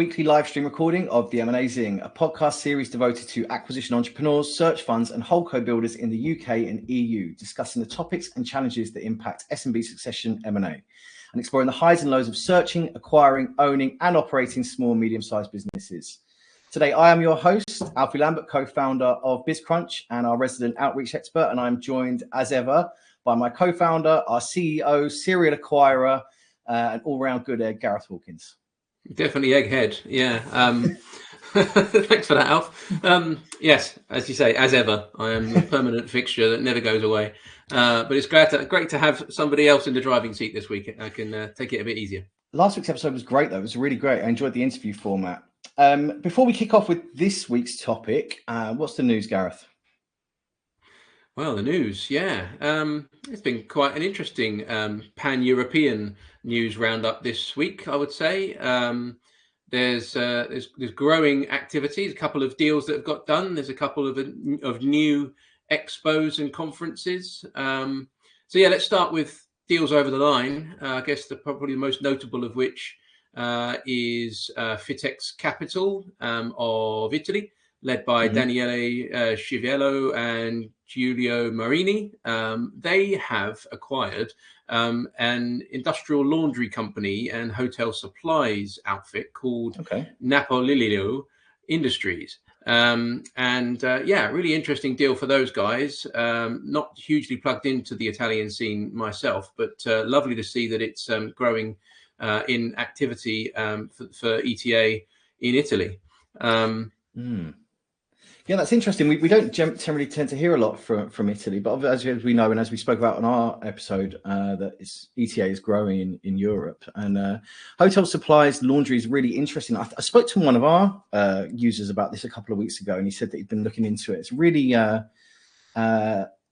weekly live stream recording of the M&A Zing, a podcast series devoted to acquisition entrepreneurs, search funds and holdco builders in the UK and EU, discussing the topics and challenges that impact SMB succession M&A and exploring the highs and lows of searching, acquiring, owning and operating small and medium-sized businesses. Today, I am your host, Alfie Lambert, co-founder of BizCrunch and our resident outreach expert, and I'm joined as ever by my co-founder, our CEO, serial acquirer, and all-round good egg, Gareth Hawkins. Definitely egghead, yeah. Thanks for that, Alf. Yes, as you say, as ever, I am a permanent fixture that never goes away. But it's great to have somebody else in the driving seat this week. I can take it a bit easier. Last week's episode was great, though. It was really great. I enjoyed the interview format. Before we kick off with this week's topic, what's the news, Gareth? Well, the news, yeah. It's been quite an interesting pan-European news roundup this week, I would say. There's growing activities, a couple of deals that have got done. There's a couple of new expos and conferences. So yeah, let's start with deals over the line. I guess probably the most notable of which is Fitex Capital of Italy, led by Daniele Schiavello and Giulio Marini. They have acquired an industrial laundry company and hotel supplies outfit called Napolillo Industries. Really interesting deal for those guys. Not hugely plugged into the Italian scene myself, but lovely to see that it's growing in activity for ETA in Italy. Yeah, that's interesting. We don't generally tend to hear a lot from Italy, but as we know, and as we spoke about on our episode, that ETA is growing in Europe, and hotel supplies, laundry is really interesting. I spoke to one of our users about this a couple of weeks ago, and he said that he'd been looking into it. It's really,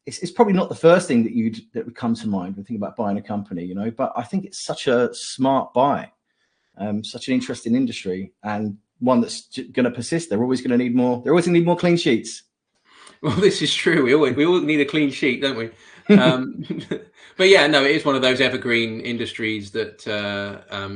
it's probably not the first thing that would come to mind when thinking about buying a company, but I think it's such a smart buy, such an interesting industry, and one that's going to persist. They're always going to need more. They're always going to need more clean sheets. Well, this is true. We all need a clean sheet, don't we? But yeah, no, it is one of those evergreen industries that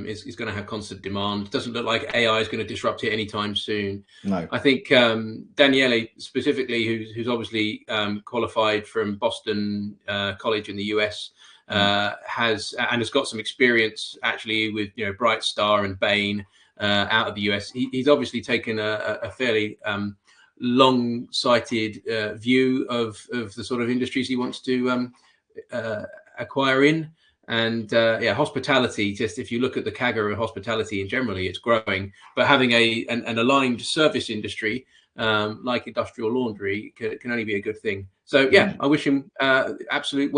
is going to have constant demand. Doesn't look like AI is going to disrupt it anytime soon. No, I think Daniele specifically, who's obviously qualified from Boston College in the US, has got some experience actually with Bright Star and Bain. Out of the US, he's obviously taken a fairly long-sighted view of the sort of industries he wants to acquire in, and hospitality. Just if you look at the CAGR of hospitality, and generally it's growing, but having an aligned service industry like industrial laundry can only be a good thing. So yeah, I wish him absolute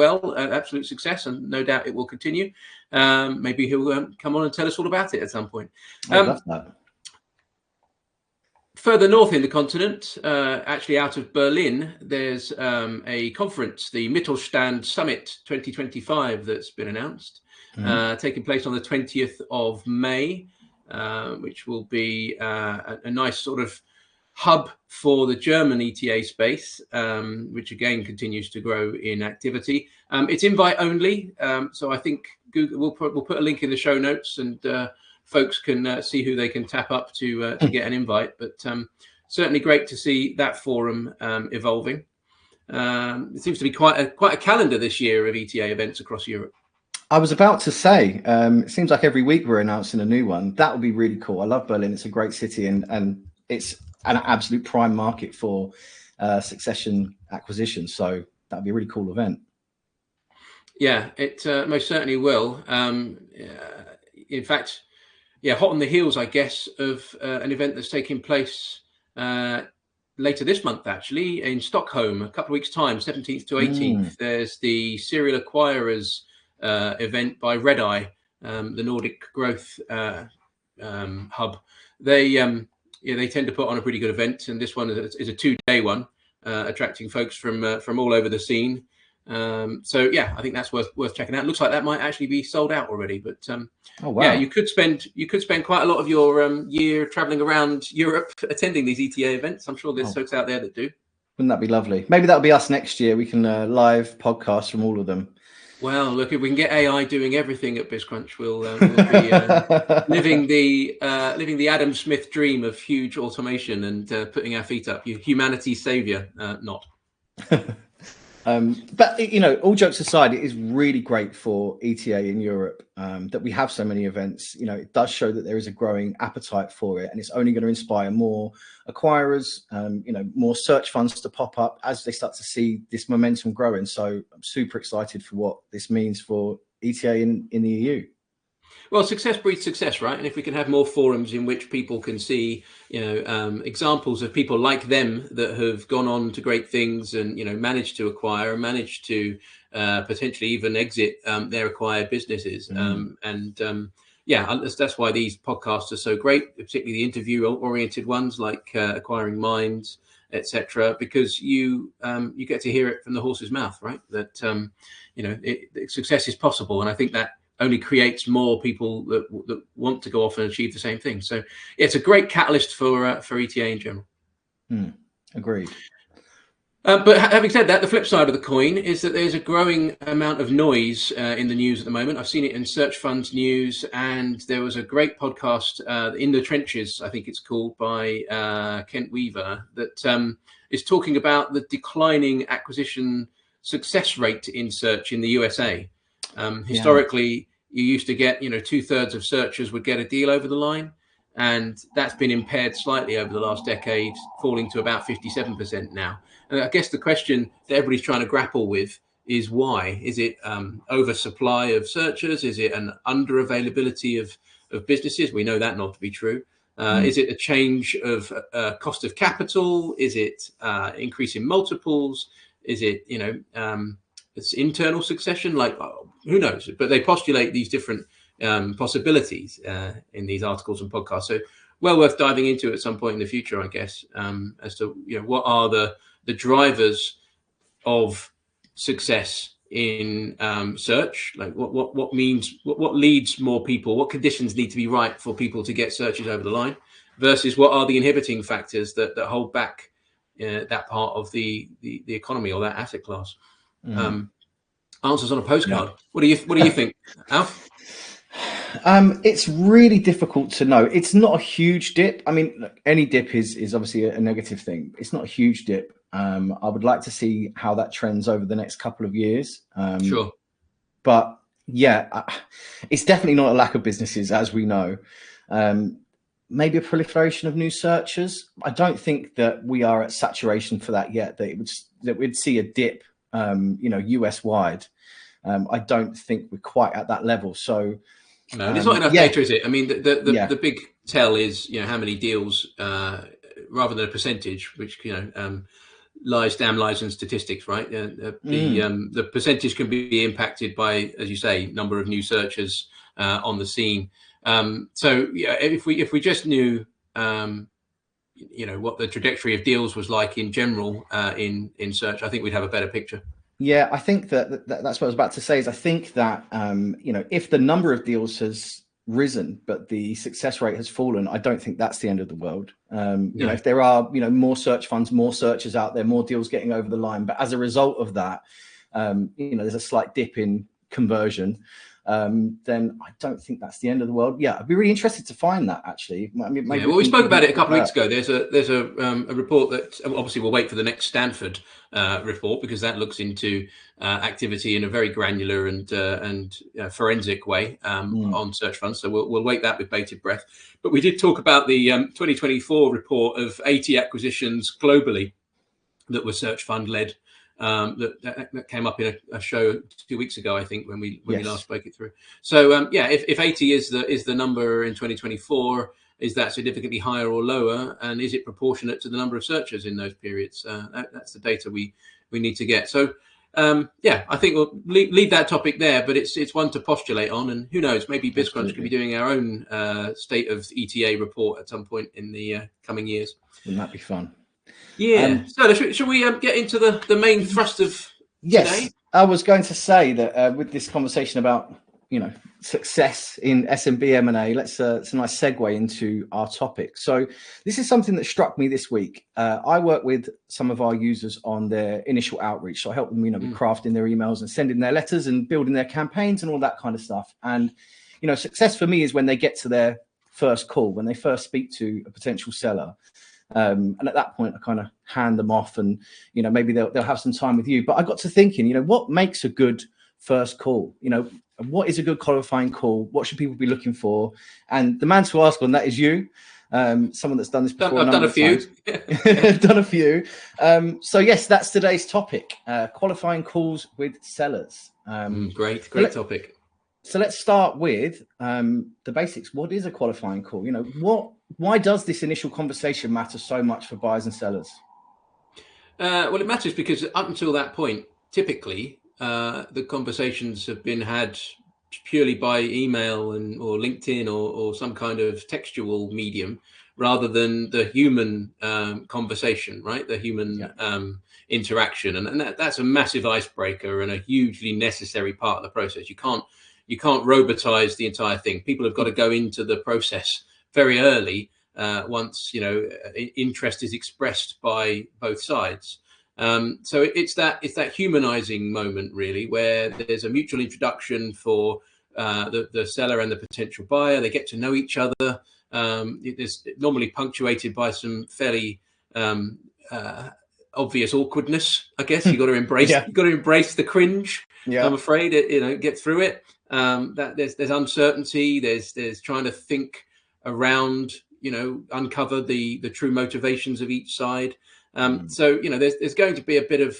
success, and no doubt it will continue. Maybe he'll come on and tell us all about it at some point. I love that. Further north in the continent, actually out of Berlin, there's a conference, the Mittelstand Summit 2025, that's been announced, taking place on the 20th of May, which will be a nice sort of hub for the German ETA space, which again continues to grow in activity. It's invite only, so I think Google we'll put a link in the show notes, and folks can see who they can tap up to get an invite. But certainly great to see that forum evolving. It seems to be quite a calendar this year of ETA events across Europe. I was about to say, it seems like every week we're announcing a new one. That would be really cool. I love Berlin. It's a great city, and it's an absolute prime market for succession acquisition. So that'd be a really cool event. Yeah, it most certainly will. In fact, hot on the heels, I guess, of an event that's taking place later this month, actually, in Stockholm, a couple of weeks' time, 17th to 18th. There's the Serial Acquirers event by Redeye, the Nordic Growth Hub. They tend to put on a pretty good event, and this one is a 2-day one, attracting folks from all over the scene. So yeah, I think that's worth checking out. Looks like that might actually be sold out already, but yeah, you could spend quite a lot of your year traveling around Europe attending these ETA events. I'm sure there's folks out there that do. Wouldn't that be lovely? Maybe that'll be us next year. We can live podcast from all of them. Well, look, if we can get AI doing everything at BizCrunch, we'll be living the Adam Smith dream of huge automation and putting our feet up. Humanity's savior, not. But all jokes aside, it is really great for ETA in Europe that we have so many events. It does show that there is a growing appetite for it, and it's only going to inspire more acquirers, more search funds to pop up as they start to see this momentum growing. So I'm super excited for what this means for ETA in the EU. Well, success breeds success, right? And if we can have more forums in which people can see, examples of people like them that have gone on to great things and, managed to acquire and managed to potentially even exit their acquired businesses. That's why these podcasts are so great, particularly the interview-oriented ones like Acquiring Minds, etc., because you get to hear it from the horse's mouth, right? That success is possible, and I think that only creates more people that want to go off and achieve the same thing. So it's a great catalyst for ETA in general. Agreed. But having said that, the flip side of the coin is that there's a growing amount of noise in the news at the moment. I've seen it in search funds news, and there was a great podcast, In the Trenches, I think it's called, by Kent Weaver, that is talking about the declining acquisition success rate in search in the USA. Historically, you used to get, 2/3 of searchers would get a deal over the line. And that's been impaired slightly over the last decade, falling to about 57% now. And I guess the question that everybody's trying to grapple with is why? Is it oversupply of searchers? Is it an under availability of businesses? We know that not to be true. Is it a change of cost of capital? Is it increase in multiples? Is it, it's internal succession? Like, who knows? But they postulate these different possibilities in these articles and podcasts. So well worth diving into at some point in the future, I guess, as to what are the drivers of success in search, like what leads more people, what conditions need to be right for people to get searches over the line, versus what are the inhibiting factors that hold back that part of the economy or that asset class. Answers on a postcard. Yeah. What do you think, Alf? It's really difficult to know. It's not a huge dip. I mean, look, any dip is obviously a negative thing. It's not a huge dip. I would like to see how that trends over the next couple of years. Sure. But yeah, it's definitely not a lack of businesses, as we know. Maybe a proliferation of new searchers. I don't think that we are at saturation for that yet. That we'd see a dip, US wide. I don't think we're quite at that level. So. No, there's not enough data, is it? I mean, the big tell is how many deals, rather than a percentage, which lies in statistics, right? The percentage can be impacted by, as you say, number of new searchers on the scene. So if we just knew, what the trajectory of deals was like in general in search, I think we'd have a better picture. Yeah, I think that's what I was about to say. Is I think that if the number of deals has risen but the success rate has fallen, I don't think that's the end of the world. If there are more search funds, more searchers out there, more deals getting over the line, but as a result of that, there's a slight dip in conversion. Then I don't think that's the end of the world. Yeah, I'd be really interested to find that, actually. I mean, maybe we spoke about it a couple of weeks ago. There's a report that obviously we'll wait for the next Stanford report, because that looks into activity in a very granular and forensic way on search funds. So we'll wait that with bated breath. But we did talk about the 2024 report of 80 acquisitions globally that were search fund led. That came up in a show 2 weeks ago, I think, when we last spoke it through. So if 80 is the number in 2024, is that significantly higher or lower, and is it proportionate to the number of searchers in those periods? That's the data we need to get. So I think we'll leave that topic there, but it's one to postulate on, and who knows, maybe BizCrunch could be doing our own state of ETA report at some point in the coming years. Wouldn't that be fun? Yeah. So should we get into the main thrust of yes, today? I was going to say that with this conversation about success in SMB M&A, it's a nice segue into our topic. So this is something that struck me this week. I work with some of our users on their initial outreach. So I help them, with crafting their emails and sending their letters and building their campaigns and all that kind of stuff. And, success for me is when they get to their first call, when they first speak to a potential seller. And at that point, I kind of hand them off and, maybe they'll have some time with you. But I got to thinking, what makes a good first call? What is a good qualifying call? What should people be looking for? And the man to ask on that is you, someone that's done this before. I've done a few. Done a few. So yes, that's today's topic, qualifying calls with sellers. Great topic. So let's start with the basics. What is a qualifying call? Why does this initial conversation matter so much for buyers and sellers? Well, it matters because up until that point, typically, the conversations have been had purely by email or LinkedIn or some kind of textual medium, rather than the human conversation, right? The human interaction, and that's a massive icebreaker and a hugely necessary part of the process. You can't robotize the entire thing. People have got to go into the process very early once interest is expressed by both sides. So it's that humanizing moment, really, where there's a mutual introduction for the seller and the potential buyer. They get to know each other. It's normally punctuated by some fairly obvious awkwardness, I guess. You've got to embrace you've got to embrace the cringe. I'm afraid get through it. That there's uncertainty. There's trying to think around, uncover the true motivations of each side. So, there's going to be a bit of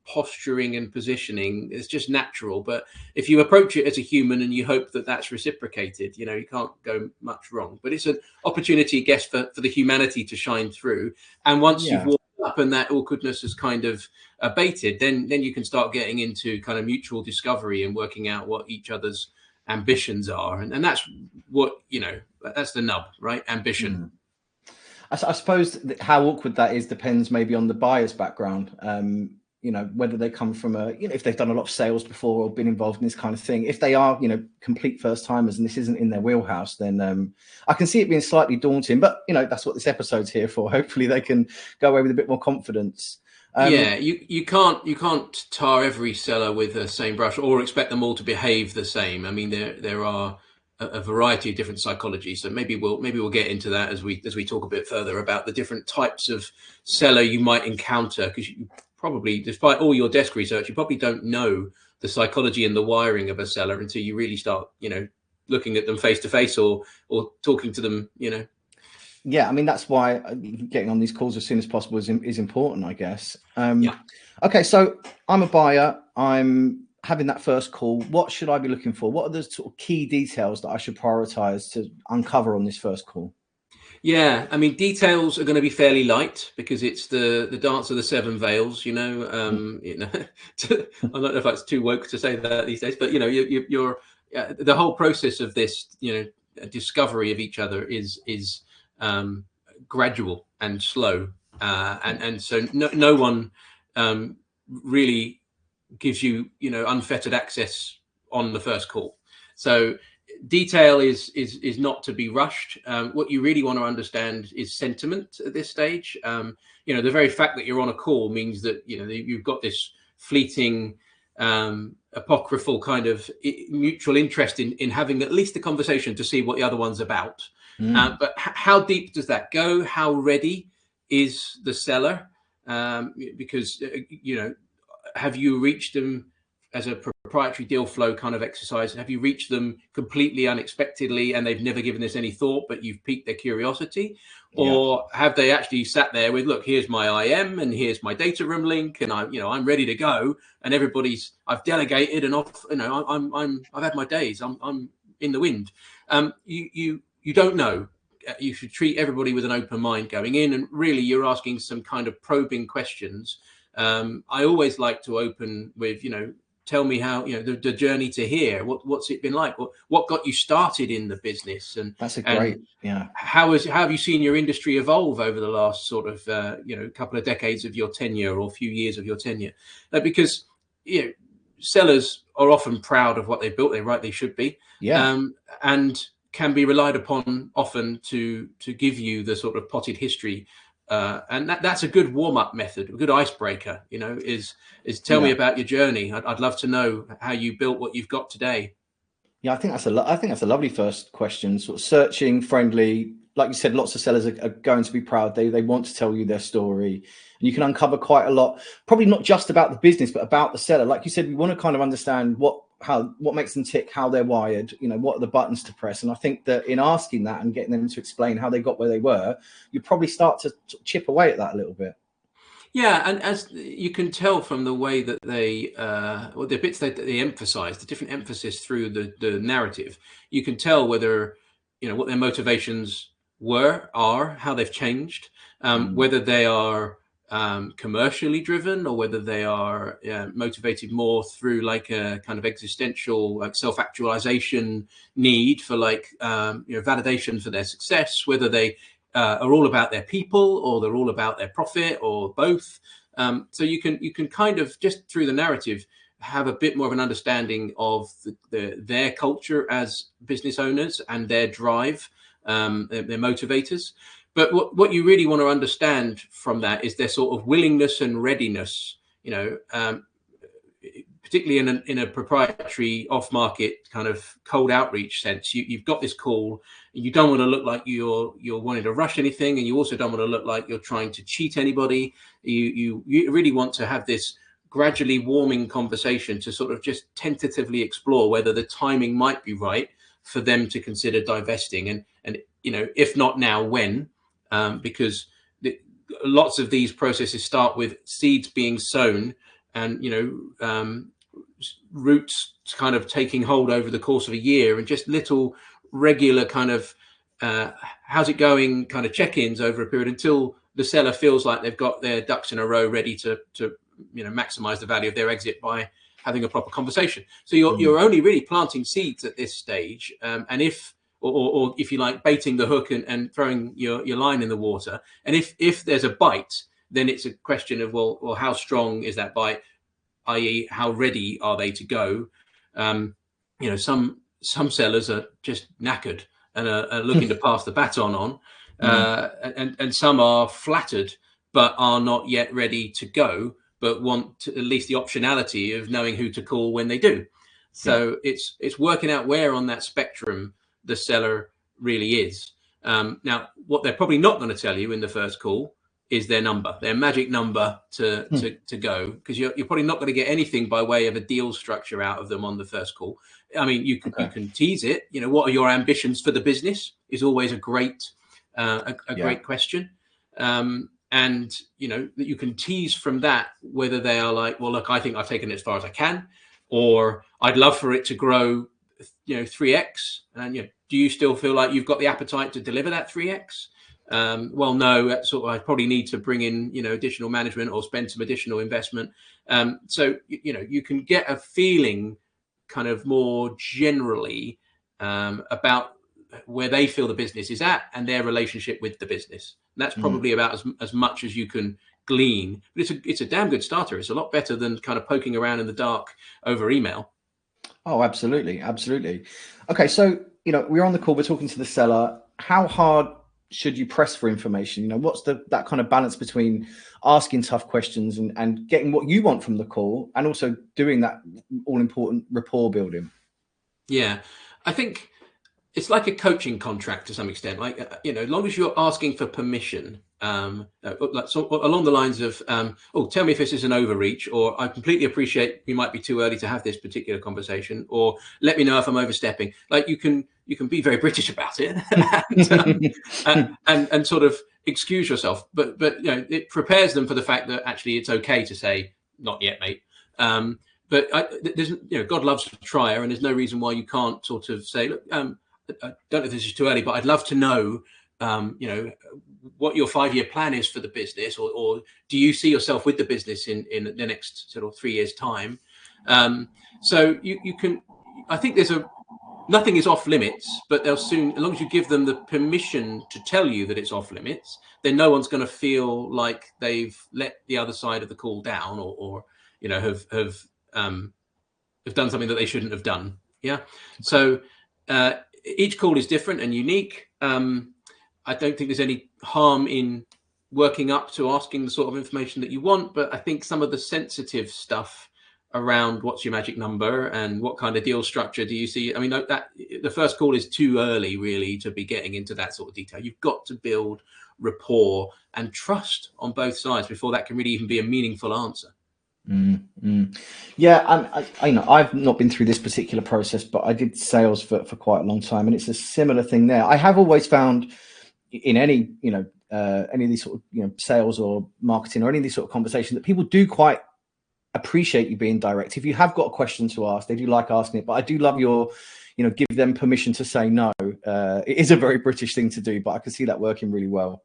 posturing and positioning. It's just natural. But if you approach it as a human and you hope that that's reciprocated, you can't go much wrong. But it's an opportunity, I guess, for the humanity to shine through. And once you've walked up and that awkwardness has kind of abated, then you can start getting into kind of mutual discovery and working out what each other's ambitions are. And that's what, that's the nub, right? Ambition. I suppose how awkward that is depends maybe on the buyer's background. Whether they come from if they've done a lot of sales before or been involved in this kind of thing. If they are, complete first timers and this isn't in their wheelhouse, then I can see it being slightly daunting. But that's what this episode's here for. Hopefully, they can go away with a bit more confidence. You can't tar every seller with the same brush or expect them all to behave the same. I mean, there are a variety of different psychologies. So maybe we'll get into that as we talk a bit further about the different types of seller you might encounter, because you probably, despite all your desk research, you probably don't know the psychology and the wiring of a seller until you really start, looking at them face to face or talking to them, Yeah, I mean, that's why getting on these calls as soon as possible is important, I guess. Okay, so I'm a buyer. I'm having that first call. What should I be looking for? What are the sort of key details that I should prioritize to uncover on this first call? Yeah, I mean, details are going to be fairly light because it's the dance of the seven veils. I don't know if that's too woke to say that these days, but you're the whole process of this, discovery of each other is gradual and slow, and so no one really gives you unfettered access on the first call. So detail is not to be rushed. What you really want to understand is sentiment at this stage. The very fact that you're on a call means that you've got this fleeting apocryphal kind of mutual interest in having at least a conversation to see what the other one's about. But how deep does that go? How ready is the seller? Because have you reached them as a proprietary deal flow kind of exercise? Have you reached them completely unexpectedly and they've never given this any thought, but you've piqued their curiosity? Or have they actually sat there with, look, here's my IM and here's my data room link, and I'm ready to go, and I've delegated and off, I've had my days, I'm in the wind. You don't know. You should treat everybody with an open mind going in, and really you're asking some kind of probing questions. I always like to open with, tell me how, the journey to here. What's it been like? What got you started in the business? And that's a great, How have you seen your industry evolve over the last sort of, couple of decades of your tenure or few years of your tenure? Because, sellers are often proud of what they've built. They rightly should be. Yeah. And can be relied upon often to give you the sort of potted history. And that's a good warm-up method, a good icebreaker, is tell me about your journey. I'd love to know how you built what you've got today. Yeah, I think that's a lovely first question. Sort of searching, friendly. Like you said, lots of sellers are going to be proud. They want to tell you their story, and you can uncover quite a lot. Probably not just about the business, but about the seller. Like you said, we want to kind of understand what makes them tick, how they're wired. What are the buttons to press. And I think that in asking that and getting them to explain how they got where they were, you probably start to chip away at that a little bit. Yeah, and as you can tell from the way that they, the bits that they emphasize, the different emphasis through the narrative, you can tell whether, what their motivations are, how they've changed, whether they are commercially driven or whether they are motivated more through like a kind of existential, like self-actualization need for validation for their success, whether they are all about their people or they're all about their profit or both. So you can kind of just through the narrative have a bit more of an understanding of their culture as business owners and their drive, their motivators. But what you really want to understand from that is their sort of willingness and readiness, particularly in a proprietary off-market kind of cold outreach sense. You've got this call, and you don't want to look like you're wanting to rush anything, and you also don't want to look like you're trying to cheat anybody. You really want to have this gradually warming conversation to sort of just tentatively explore whether the timing might be right for them to consider divesting, and if not now, when. Because lots of these processes start with seeds being sown and, roots kind of taking hold over the course of a year, and just little regular kind of how's it going kind of check-ins over a period until the seller feels like they've got their ducks in a row ready to maximize the value of their exit by having a proper conversation. So you're only really planting seeds at this stage. And if you like, baiting the hook and throwing your line in the water. And if there's a bite, then it's a question of, well, how strong is that bite? I.e., how ready are they to go? Some sellers are just knackered and are looking to pass the baton on, and some are flattered but are not yet ready to go, but want at least the optionality of knowing who to call when they do. So it's working out where on that spectrum the seller really is. Now, what they're probably not going to tell you in the first call is their number, their magic number to go, because you're probably not going to get anything by way of a deal structure out of them on the first call. I mean, you can tease it. What are your ambitions for the business is always a great great question. And you can tease from that whether they are like, well, look, I think I've taken it as far as I can, or I'd love for it to grow 3x, and do you still feel like you've got the appetite to deliver that 3x? Well, no, that's sort of, I probably need to bring in additional management or spend some additional investment. So you can get a feeling kind of more generally about where they feel the business is at and their relationship with the business. And that's probably about as much as you can glean, but it's a damn good starter. It's a lot better than kind of poking around in the dark over email. Oh, absolutely. Okay, so we're on the call, we're talking to the seller. How hard should you press for information? What's that kind of balance between asking tough questions and getting what you want from the call, and also doing that all important rapport building? Yeah, I think it's like a coaching contract to some extent. Like, as long as you're asking for permission, so along the lines of, tell me if this is an overreach, or I completely appreciate you might be too early to have this particular conversation, or let me know if I'm overstepping. Like, you can be very British about it and sort of excuse yourself, but it prepares them for the fact that actually it's okay to say, not yet, mate. But there's, God loves a trier, and there's no reason why you can't sort of say, look, I don't know if this is too early, but I'd love to know, what your 5-year plan is for the business, or do you see yourself with the business in the next sort of 3 years' time? So you can, I think nothing is off limits, but they'll soon, as long as you give them the permission to tell you that it's off limits, then no one's going to feel like they've let the other side of the call down, or have have done something that they shouldn't have done. Yeah. So each call is different and unique. I don't think there's any harm in working up to asking the sort of information that you want, but I think some of the sensitive stuff around what's your magic number and what kind of deal structure do you see? I mean, that the first call is too early really to be getting into that sort of detail. You've got to build rapport and trust on both sides before that can really even be a meaningful answer. Yeah, I know I've not been through this particular process, but I did sales for quite a long time, and it's a similar thing there. I have always found in any any of these sort of sales or marketing or any of these sort of conversation that people do quite appreciate you being direct. If you have got a question to ask, they do like asking it. But I do love your give them permission to say no. It is a very British thing to do, but I can see that working really well.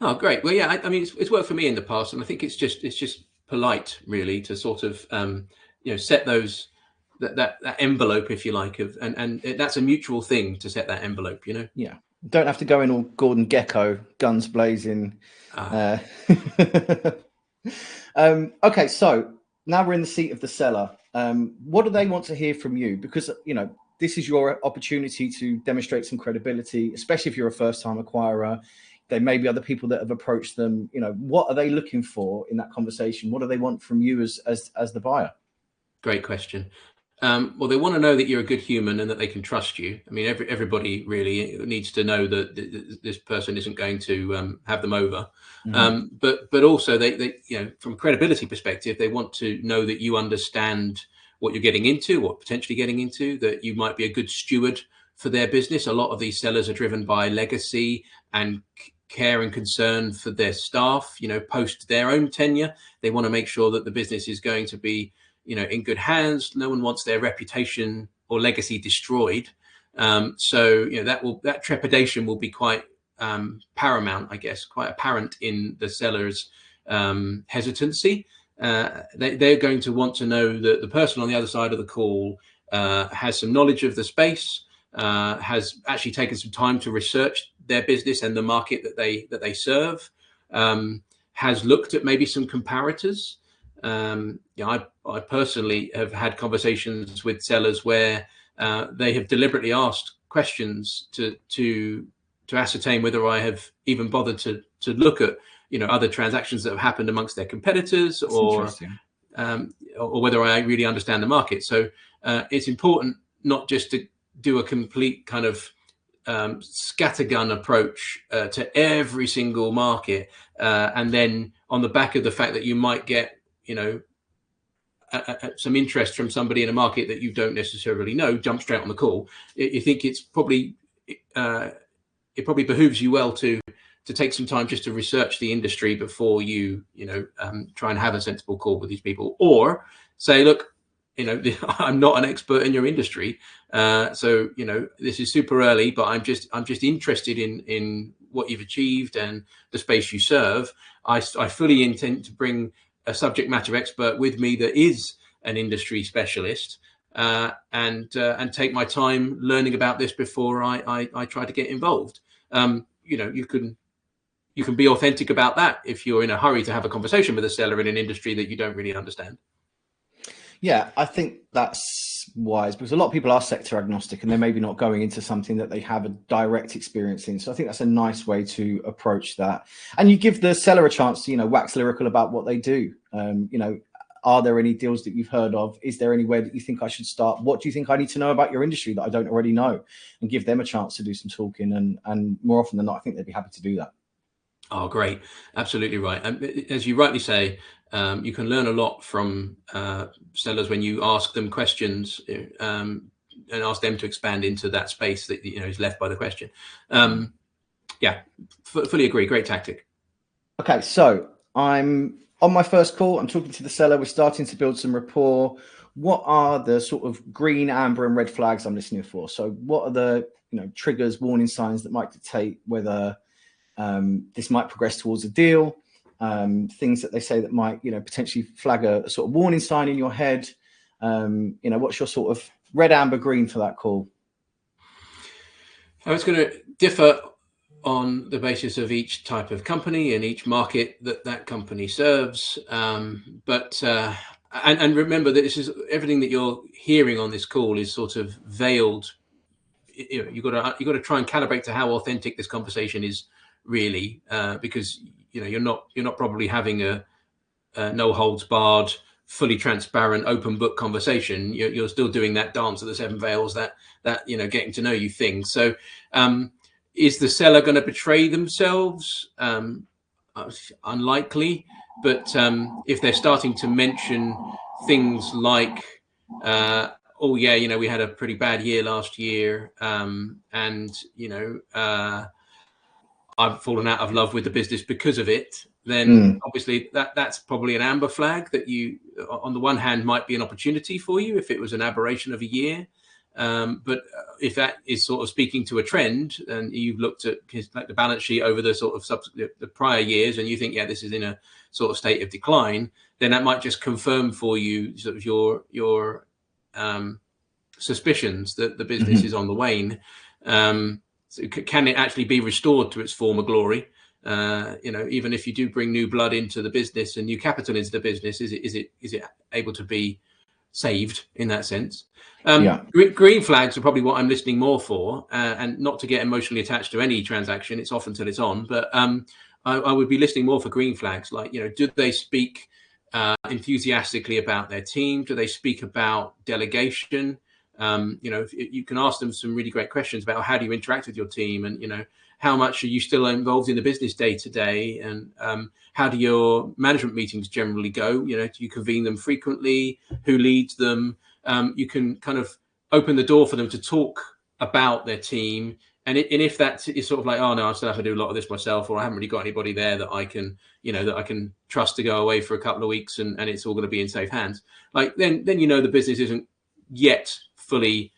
Oh, great. Well, yeah, I mean, it's worked for me in the past, and I think it's just polite, really, to sort of set those that envelope, if you like, of and that's a mutual thing to set that envelope. Yeah, don't have to go in all Gordon Gekko, guns blazing. Okay, so now we're in the seat of the seller. What do they want to hear from you? Because this is your opportunity to demonstrate some credibility, especially if you're a first-time acquirer. There may be other people that have approached them. What are they looking for in that conversation? What do they want from you as the buyer? Great question. Well, they want to know that you're a good human and that they can trust you. I mean, everybody really needs to know that this person isn't going to have them over. Mm-hmm. But also they from a credibility perspective, they want to know that you understand what you're getting into, what potentially getting into, that you might be a good steward for their business. A lot of these sellers are driven by legacy and care and concern for their staff, post their own tenure. They want to make sure that the business is going to be, in good hands. No one wants their reputation or legacy destroyed. So, that trepidation will be quite paramount, I guess, quite apparent in the seller's hesitancy. They're going to want to know that the person on the other side of the call has some knowledge of the space, has actually taken some time to research their business and the market that they serve, has looked at maybe some comparators. I personally have had conversations with sellers where they have deliberately asked questions to ascertain whether I have even bothered to look at other transactions that have happened amongst their competitors, or whether I really understand the market. So it's important not just to do a complete kind of scattergun approach to every single market, and then on the back of the fact that you might get some interest from somebody in a market that you don't necessarily know, jump straight on the call. I think it's probably it probably behooves you well to take some time just to research the industry before you try and have a sensible call with these people, or say, look, I'm not an expert in your industry, so this is super early, but I'm just interested in what you've achieved and the space you serve. I fully intend to bring a subject matter expert with me that is an industry specialist, and take my time learning about this before I try to get involved. You can be authentic about that if you're in a hurry to have a conversation with a seller in an industry that you don't really understand. Yeah, I think that's wise, because a lot of people are sector agnostic and they're maybe not going into something that they have a direct experience in. So I think that's a nice way to approach that. And you give the seller a chance to, wax lyrical about what they do. Are there any deals that you've heard of? Is there anywhere that you think I should start? What do you think I need to know about your industry that I don't already know? And give them a chance to do some talking. And more often than not, I think they'd be happy to do that. Oh, great. Absolutely right. And as you rightly say, you can learn a lot from sellers when you ask them questions and ask them to expand into that space that is left by the question. Yeah, fully agree. Great tactic. Okay, so I'm on my first call. I'm talking to the seller. We're starting to build some rapport. What are the sort of green, amber, and red flags I'm listening for? So what are the triggers, warning signs that might dictate whether this might progress towards a deal? Things that they say that might, potentially flag a sort of warning sign in your head. What's your sort of red, amber, green for that call? It's going to differ on the basis of each type of company and each market that company serves. But And remember that this is everything that you're hearing on this call is sort of veiled. You've got to try and calibrate to how authentic this conversation is really, because you're not probably having a no holds barred, fully transparent, open book conversation. You're still doing that dance of the seven veils, that getting to know you thing. So is the seller going to betray themselves? Unlikely. But if they're starting to mention things like, oh yeah, we had a pretty bad year last year, and I've fallen out of love with the business because of it, then obviously that's probably an amber flag that you, on the one hand, might be an opportunity for you if it was an aberration of a year. But if that is sort of speaking to a trend, and you've looked at like the balance sheet over the sort of the prior years, and you think, yeah, this is in a sort of state of decline, then that might just confirm for you sort of your suspicions that the business is on the wane. So can it actually be restored to its former glory? Even if you do bring new blood into the business and new capital into the business, is it able to be saved in that sense? Green flags are probably what I'm listening more for, and not to get emotionally attached to any transaction. It's off until it's on, but I would be listening more for green flags, like, do they speak enthusiastically about their team? Do they speak about delegation? If you can ask them some really great questions about how do you interact with your team, and how much are you still involved in the business day to day, and how do your management meetings generally go? Do you convene them frequently? Who leads them? You can kind of open the door for them to talk about their team, and if that is sort of like, oh no, I still have to do a lot of this myself, or I haven't really got anybody there that I can trust to go away for a couple of weeks, and it's all going to be in safe hands. Like then the business isn't yet fully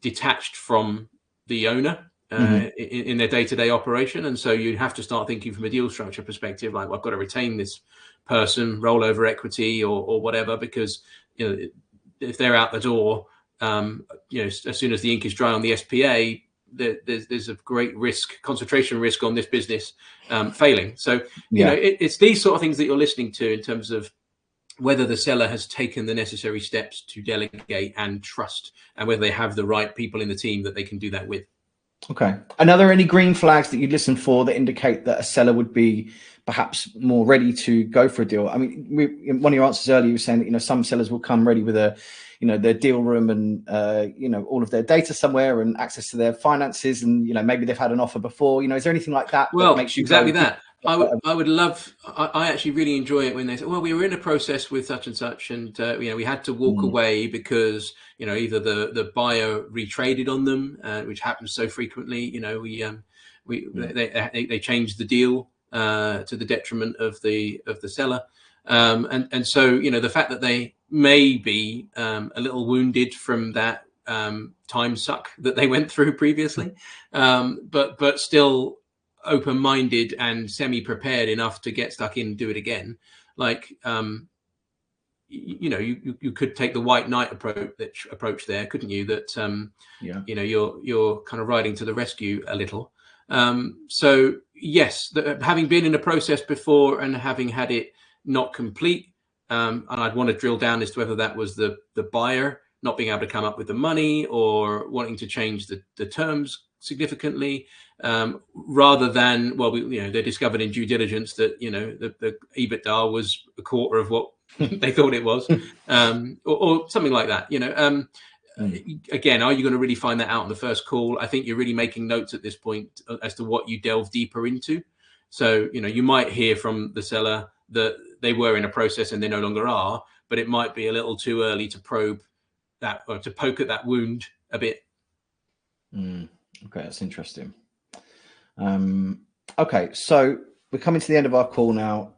detached from the owner in their day-to-day operation, and so you have to start thinking from a deal structure perspective, like, well, I've got to retain this person, rollover equity or whatever, because if they're out the door, as soon as the ink is dry on the SPA, there's a great concentration risk on this business failing. So it's these sort of things that you're listening to in terms of whether the seller has taken the necessary steps to delegate and trust, and whether they have the right people in the team that they can do that with. Okay. And are there any green flags that you'd listen for that indicate that a seller would be perhaps more ready to go for a deal? I mean, one of your answers earlier, you were saying that, some sellers will come ready with their deal room and, all of their data somewhere and access to their finances, and, maybe they've had an offer before. Is there anything like that? Well, that makes you exactly that. I would love. I actually really enjoy it when they say, "Well, we were in a process with such and such, and we had to walk away because either the buyer retraded on them, which happens so frequently. They changed the deal to the detriment of the seller, and so the fact that they may be a little wounded from that time suck that they went through previously, but still open-minded and semi-prepared enough to get stuck in and do it again. Like, you could take the white knight approach there, couldn't you? That you're kind of riding to the rescue a little. So yes, having been in a process before and having had it not complete, and I'd want to drill down as to whether that was the buyer not being able to come up with the money, or wanting to change the terms significantly, rather than, well, they discovered in due diligence that the EBITDA was a quarter of what they thought it was, or something like that. Again, are you going to really find that out on the first call? I think you're really making notes at this point as to what you delve deeper into. So you might hear from the seller that they were in a process and they no longer are, but it might be a little too early to probe that, or to poke at that wound a bit. Okay, that's interesting. Okay, so we're coming to the end of our call now.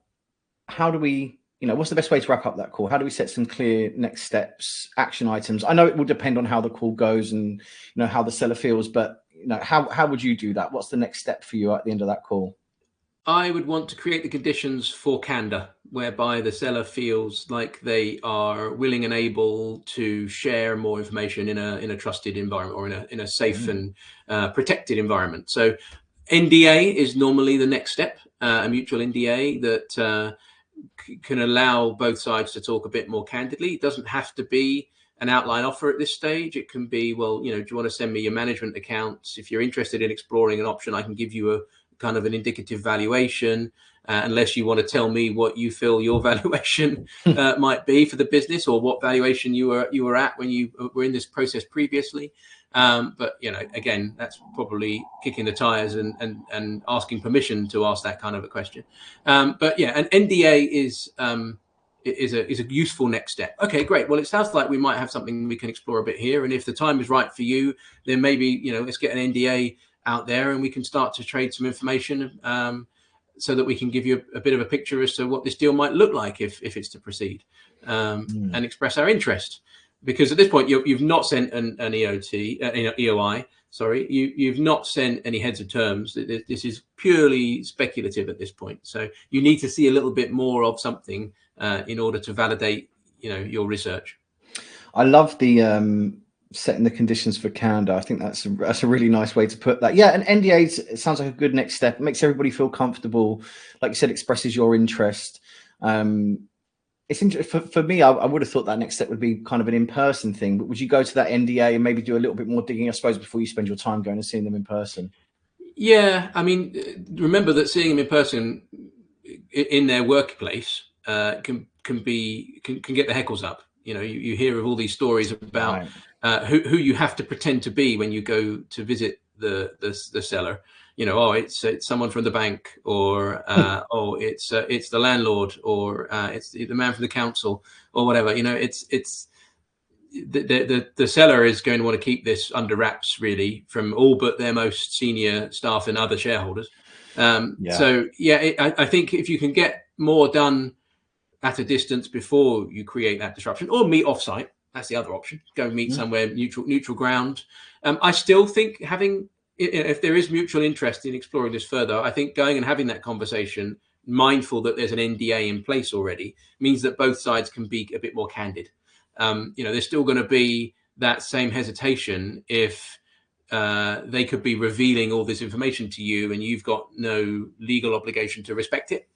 How do we, what's the best way to wrap up that call? How do we set some clear next steps, action items? I know it will depend on how the call goes and how the seller feels, but how would you do that? What's the next step for you at the end of that call? I would want to create the conditions for candor, whereby the seller feels like they are willing and able to share more information in a trusted environment, or in a safe and protected environment. So NDA is normally the next step, a mutual NDA that can allow both sides to talk a bit more candidly. It doesn't have to be an outline offer at this stage. It can be, well, do you want to send me your management accounts? If you're interested in exploring an option, I can give you a kind of an indicative valuation, unless you want to tell me what you feel your valuation might be for the business, or what valuation you were at when you were in this process previously. But again, that's probably kicking the tires and asking permission to ask that kind of a question. But yeah, an NDA is a useful next step. Okay, great. Well, it sounds like we might have something we can explore a bit here, and if the time is right for you, then maybe let's get an NDA out there and we can start to trade some information, so that we can give you a bit of a picture as to what this deal might look like if it's to proceed, and express our interest. Because at this point, you've not sent an EOI. Sorry, you've not sent any heads of terms. This is purely speculative at this point. So you need to see a little bit more of something in order to validate, your research. I love the setting the conditions for candor. I think that's a really nice way to put that. Yeah, an NDA, it sounds like a good next step. It makes everybody feel comfortable. Like you said, expresses your interest. It's interesting for me. I would have thought that next step would be kind of an in-person thing. But would you go to that NDA and maybe do a little bit more digging, I suppose, before you spend your time going and seeing them in person? Yeah, I mean, remember that seeing them in person in their workplace can get the heckles up. You hear of all these stories about who you have to pretend to be when you go to visit the seller. It's someone from the bank, or it's the landlord, or it's the man from the council, or whatever. It's the seller is going to want to keep this under wraps, really, from all but their most senior staff and other shareholders. So yeah, I think if you can get more done at a distance before you create that disruption, or meet offsite, that's the other option. Go meet somewhere neutral ground. I still think if there is mutual interest in exploring this further, I think going and having that conversation, mindful that there's an NDA in place already, means that both sides can be a bit more candid. There's still going to be that same hesitation if they could be revealing all this information to you and you've got no legal obligation to respect it.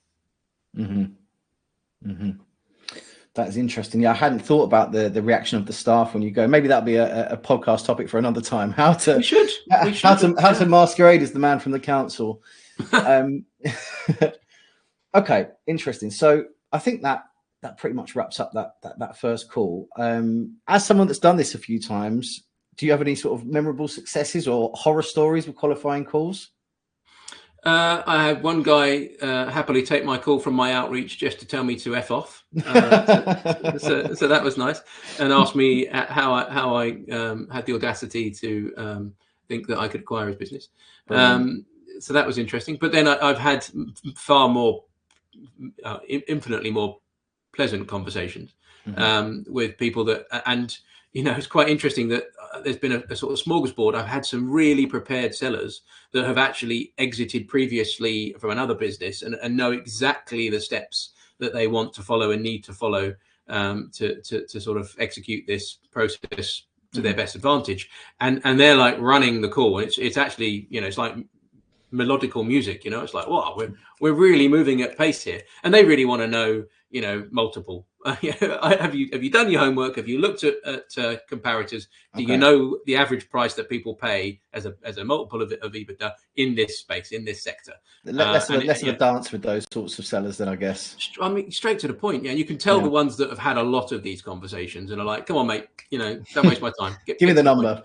That's interesting. Yeah, I hadn't thought about the reaction of the staff when you go. Maybe that'll be a podcast topic for another time. How to masquerade as the man from the council. Okay, interesting. So I think that pretty much wraps up that first call. As someone that's done this a few times, do you have any sort of memorable successes or horror stories with qualifying calls? I had one guy happily take my call from my outreach just to tell me to F off. So that was nice, and asked me how I had the audacity to think that I could acquire his business. So that was interesting. But then I've had far more, infinitely more pleasant conversations with people that, and it's quite interesting that there's been a sort of smorgasbord. I've had some really prepared sellers that have actually exited previously from another business and know exactly the steps that they want to follow and need to follow to sort of execute this process to their best advantage. And they're like running the call. It's actually, it's like melodical music, it's like, wow, we're really moving at pace here. And they really want to know, multiple. Have you done your homework? Have you looked at comparators? Do you know the average price that people pay as a multiple of EBITDA in this space, in this sector? Less of a dance with those sorts of sellers then, I guess. I mean, straight to the point. Yeah, you can tell the ones that have had a lot of these conversations and are like, come on, mate, don't waste my time. Give me the number.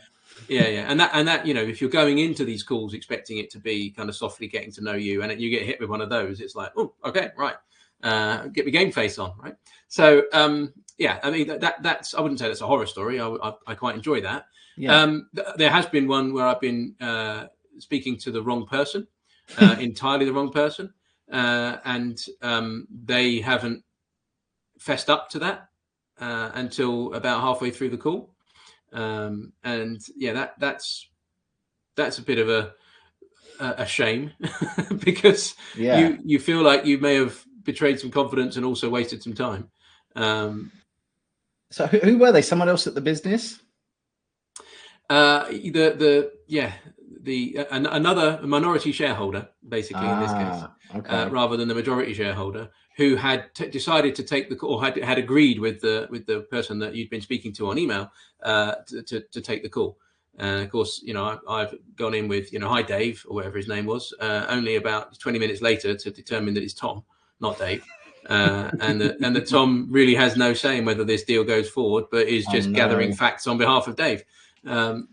Yeah. And that, if you're going into these calls expecting it to be kind of softly getting to know you, and you get hit with one of those, it's like, oh, okay, right. Get my game face on, right? So I mean that's, I wouldn't say that's a horror story. I quite enjoy that. There has been one where I've been speaking to the wrong person, entirely the wrong person, and they haven't fessed up to that until about halfway through the call, and that's a bit of a shame because you feel like you may have betrayed some confidence and also wasted some time. So who were they? Someone else at the business? The another minority shareholder, basically in this case, okay. rather than the majority shareholder, who had decided to take the call, or had agreed with the person that you'd been speaking to on email to take the call. Of course, I've gone in with, hi Dave, or whatever his name was, only about 20 minutes later to determine that it's Tom, not Dave. And that Tom really has no say in whether this deal goes forward, but is just gathering facts on behalf of Dave.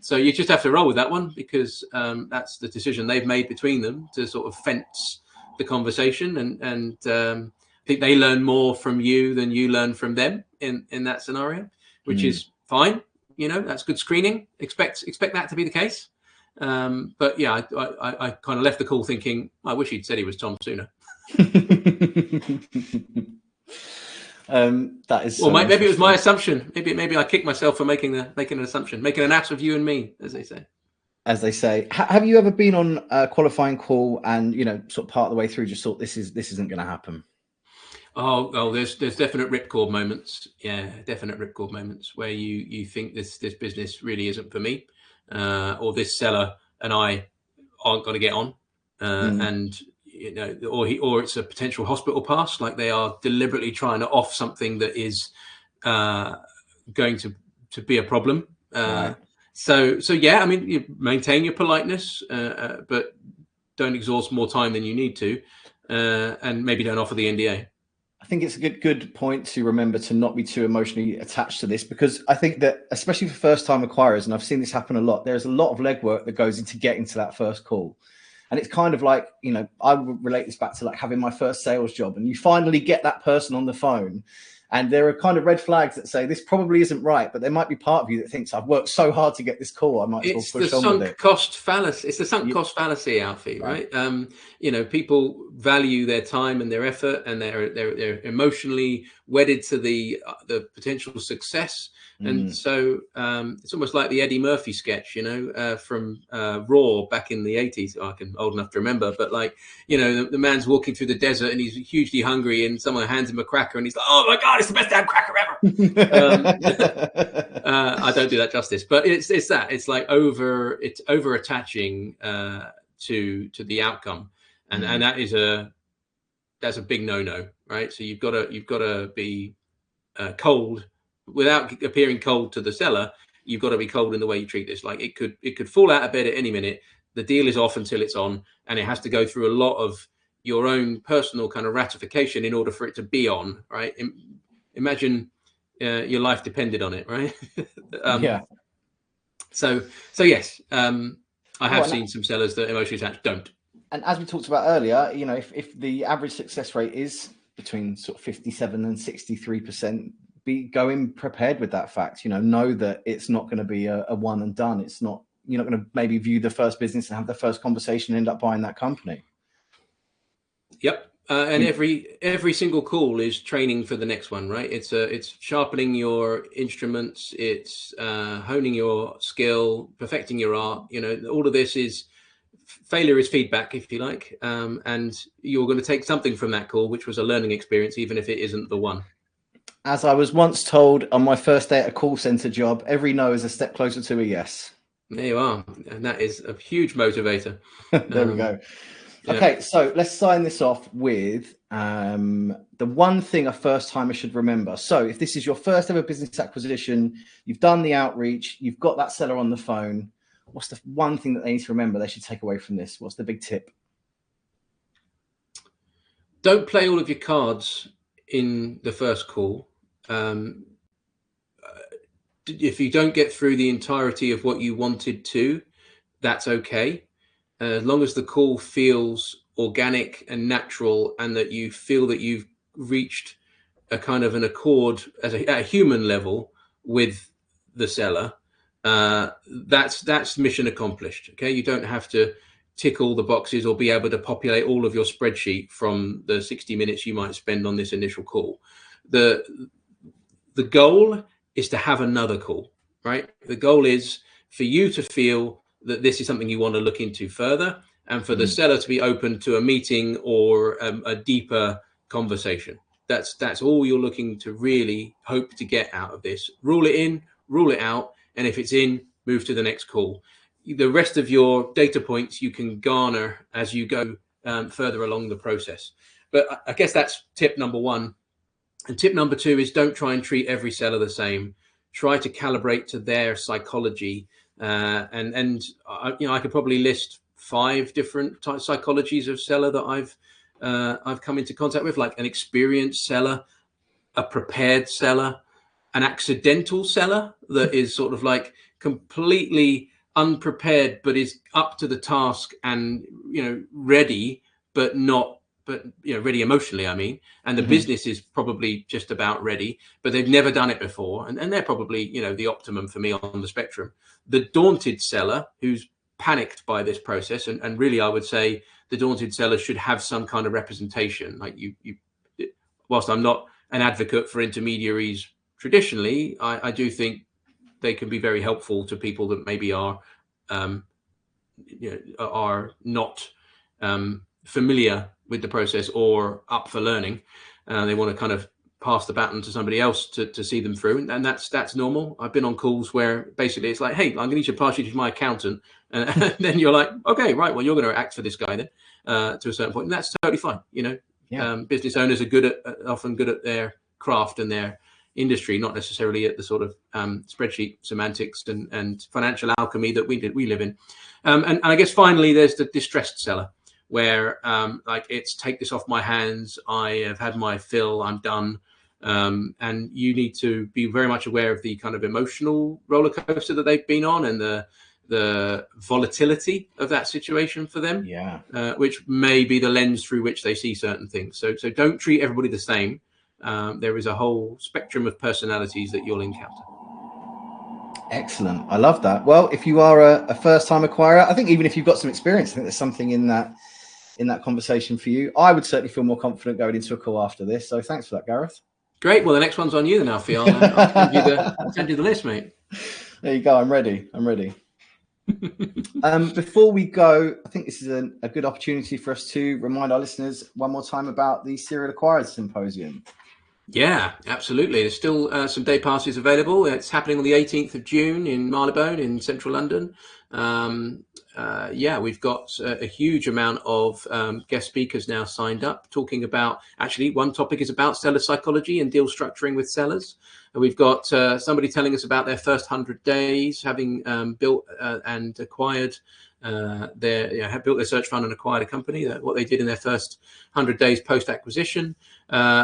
So you just have to roll with that one, because that's the decision they've made between them to sort of fence the conversation. And I think they learn more from you than you learn from them in that scenario, which is fine. That's good screening. Expect that to be the case. But yeah, I kind of left the call thinking, I wish he'd said he was Tom sooner. That is. Well, maybe it was my assumption. Maybe I kicked myself for making an assumption, making an ass of you and me, as they say. As they say. Have you ever been on a qualifying call and sort of part of the way through just thought this isn't going to happen? Oh, there's definite ripcord moments. Yeah, definite ripcord moments where you think this business really isn't for me, or this seller and I aren't going to get on, and or it's a potential hospital pass, like they are deliberately trying to off something that is going to be a problem. Right. So yeah, I mean, you maintain your politeness, but don't exhaust more time than you need to, and maybe don't offer the NDA. I think it's a good point to remember to not be too emotionally attached to this, because I think that, especially for first-time acquirers, and I've seen this happen a lot, there's a lot of legwork that goes into getting to that first call. And it's kind of like, I would relate this back to like having my first sales job, and you finally get that person on the phone, and there are kind of red flags that say this probably isn't right, but there might be part of you that thinks I've worked so hard to get this call, I might as well push on with it. It's the sunk cost fallacy, Alfie, right? People value their time and their effort, and they're emotionally wedded to the potential success. And so it's almost like the Eddie Murphy sketch, from Raw back in the 80s. I'm old enough to remember, but the man's walking through the desert and he's hugely hungry, and someone hands him a cracker and he's like, oh my God, it's the best damn cracker ever. I don't do that justice, but it's like over attaching to the outcome. And that's a big no-no, right? So you've got to be cold. Without appearing cold to the seller, you've got to be cold in the way you treat this. Like it could fall out of bed at any minute. The deal is off until it's on, and it has to go through a lot of your own personal kind of ratification in order for it to be on, right? Imagine your life depended on it, right? Yeah. So yes, I have seen some sellers that emotionally attached don't. And as we talked about earlier, if the average success rate is between sort of 57 and 63%, be going prepared with that fact. Know that it's not going to be a one and done. It's not. You're not going to maybe view the first business and have the first conversation and end up buying that company. Yep. And every single call is training for the next one, right? It's sharpening your instruments, it's honing your skill, perfecting your art. All of this is failure is feedback, if you like, and you're going to take something from that call, which was a learning experience, even if it isn't the one. As I was once told on my first day at a call center job, every no is a step closer to a yes. There you are. And that is a huge motivator. There we go. Yeah. Okay, so let's sign this off with the one thing a first timer should remember. So if this is your first ever business acquisition, you've done the outreach, you've got that seller on the phone, what's the one thing that they need to remember they should take away from this? What's the big tip? Don't play all of your cards in the first call. If you don't get through the entirety of what you wanted to, that's okay. As long as the call feels organic and natural, and that you feel that you've reached a kind of an accord at a human level with the seller, that's mission accomplished. Okay, you don't have to tick all the boxes or be able to populate all of your spreadsheet from the 60 minutes you might spend on this initial call. The goal is to have another call, right? The goal is for you to feel that this is something you want to look into further, and for the seller to be open to a meeting or a deeper conversation. That's all you're looking to really hope to get out of this. Rule it in, rule it out, and if it's in, move to the next call. the rest of your data points you can garner as you go further along the process. But I guess that's tip number one. And tip number two is don't try and treat every seller the same. Try to calibrate to their psychology. And I could probably list 5 different psychologies of seller that I've come into contact with, like an experienced seller, a prepared seller, an accidental seller that is sort of like completely unprepared but is up to the task and ready, but ready emotionally, I mean, and the business is probably just about ready, but they've never done it before, and they're probably the optimum for me on the spectrum. The daunted seller who's panicked by this process, and really I would say the daunted seller should have some kind of representation. Like whilst I'm not an advocate for intermediaries traditionally, I do think they can be very helpful to people that maybe are not familiar with the process or up for learning. They want to kind of pass the baton to somebody else to see them through, and that's normal. I've been on calls where basically it's like, hey, I'm going to need to pass you to my accountant, and then you're like, okay, right, well, you're going to act for this guy then to a certain point, and that's totally fine. Business owners are often good at their craft and their industry, not necessarily at the sort of spreadsheet semantics and financial alchemy that we live in. And I guess finally, there's the distressed seller, where like it's take this off my hands. I have had my fill. I'm done. And you need to be very much aware of the kind of emotional roller coaster that they've been on and the volatility of that situation for them. Yeah. Which may be the lens through which they see certain things. So don't treat everybody the same. There is a whole spectrum of personalities that you'll encounter. Excellent. I love that. Well, if you are a first-time acquirer, I think even if you've got some experience, I think there's something in that conversation for you. I would certainly feel more confident going into a call after this. So thanks for that, Gareth. Great. Well, the next one's on you then, Alfie. I'll send you the list, mate. There you go. I'm ready. Before we go, I think this is a good opportunity for us to remind our listeners one more time about the Serial Acquirers Symposium. Yeah, absolutely. There's still some day passes available. It's happening on the 18th of June in Marylebone in central London. We've got a huge amount of guest speakers now signed up, talking about, actually, one topic is about seller psychology and deal structuring with sellers. And we've got somebody telling us about their first 100 days, having built and acquired have built their search fund and acquired a company, what they did in their first 100 days post-acquisition.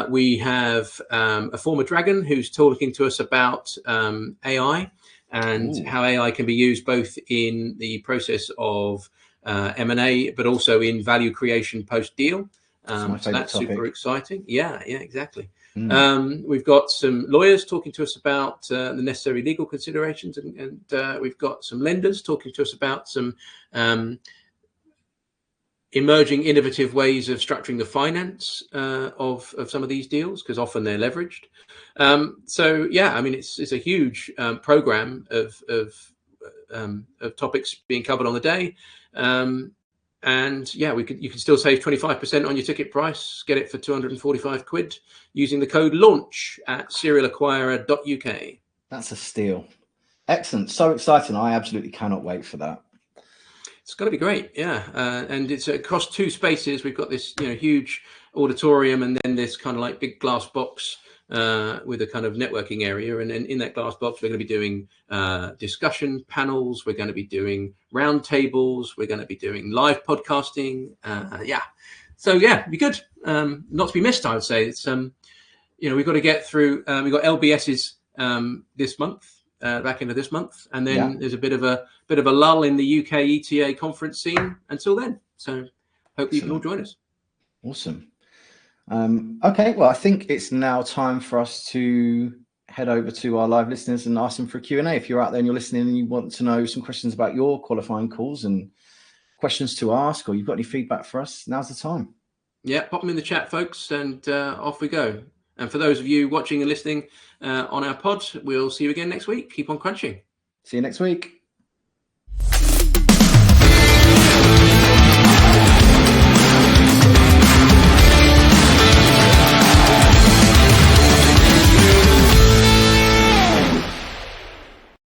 We have a former Dragon who's talking to us about AI and how AI can be used both in the process of M&A, but also in value creation post-deal. So that's super exciting. Yeah, exactly. We've got some lawyers talking to us about the necessary legal considerations, and we've got some lenders talking to us about some emerging innovative ways of structuring the finance of some of these deals, because often they're leveraged. It's a huge program of topics being covered on the day. You can still save 25% on your ticket price. Get it for 245 quid using the code LAUNCH at serialacquirer.uk. That's a steal. Excellent. So exciting. I absolutely cannot wait for that. It's going to be great. Yeah. And it's across 2 spaces. We've got this huge auditorium and then this kind of like big glass box with a kind of networking area. And then in that glass box, we're going to be doing discussion panels. We're going to be doing round tables. We're going to be doing live podcasting. So be good. Not to be missed, I would say. It's we've got to get through. We've got LBS's this month, back into this month, and then there's a bit of a lull in the UK ETA conference scene until then. So hope you can all join us. Awesome. Okay, well, I think it's now time for us to head over to our live listeners and ask them for a Q&A. If you're out there and you're listening and you want to know some questions about your qualifying calls and questions to ask, or you've got any feedback for us, now's the time. Yeah, pop them in the chat, folks, and off we go. And for those of you watching and listening on our pod, we'll see you again next week. Keep on crunching. See you next week.